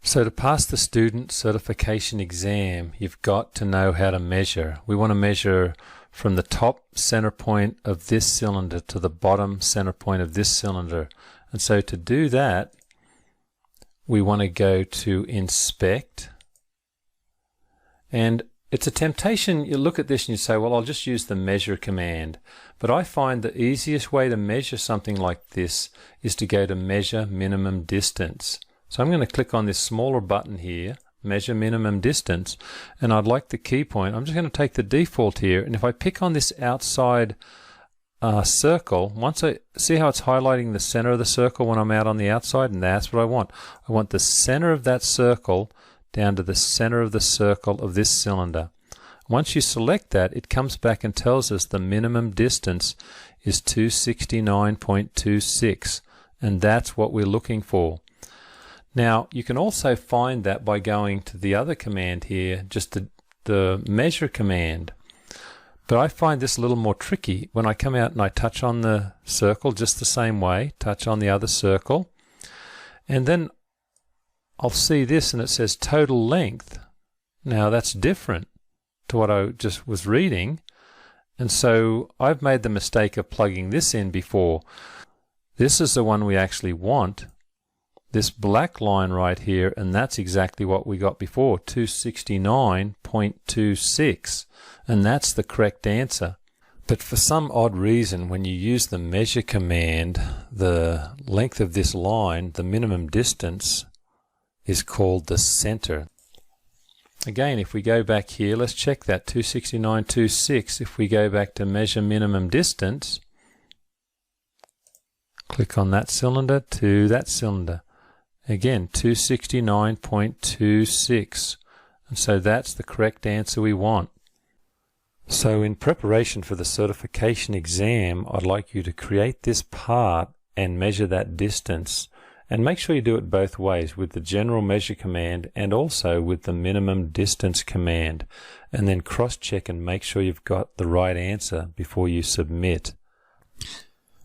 So to pass the student certification exam, you've got to know how to measure. We want to measure from the top center point of this cylinder to the bottom center point of this cylinder. And so to do that, we want to go to Inspect. And it's a temptation, you look at this and you say, well, I'll just use the measure command. But I find the easiest way to measure something like this is to go to Measure Minimum Distance. So I'm going to click on this smaller button here, Measure Minimum Distance, and I'd like the key point. I'm just going to take the default here, and if I pick on this outside circle, once I see how it's highlighting the center of the circle when I'm out on the outside, and that's what I want. I want the center of that circle down to the center of the circle of this cylinder. Once you select that, it comes back and tells us the minimum distance is 269.26, and that's what we're looking for. Now, you can also find that by going to the other command here, just the measure command. But I find this a little more tricky. When I come out and I touch on the circle just the same way, touch on the other circle, and then I'll see this and it says total length. Now that's different to what I just was reading, and so I've made the mistake of plugging this in before. This is the one we actually want, this black line right here, and that's exactly what we got before, 269.26, and that's the correct answer. But for some odd reason, when you use the measure command, the length of this line, the minimum distance, is called the center. Again, if we go back here, let's check that 269.26. If we go back to measure minimum distance, click on that cylinder to that cylinder. Again, 269.26. And so that's the correct answer we want. So in preparation for the certification exam, I'd like you to create this part and measure that distance. And make sure you do it both ways, with the general measure command and also with the minimum distance command. And then cross-check and make sure you've got the right answer before you submit.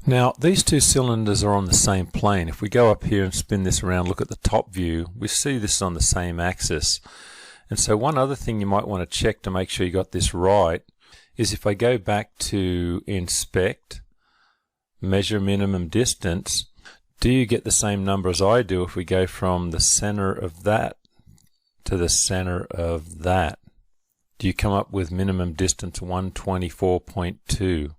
Now, these two cylinders are on the same plane. If we go up here and spin this around, look at the top view, we see this is on the same axis. And so one other thing you might want to check to make sure you got this right is if I go back to Inspect, Measure Minimum Distance, do you get the same number as I do if we go from the center of that to the center of that? Do you come up with minimum distance 124.2?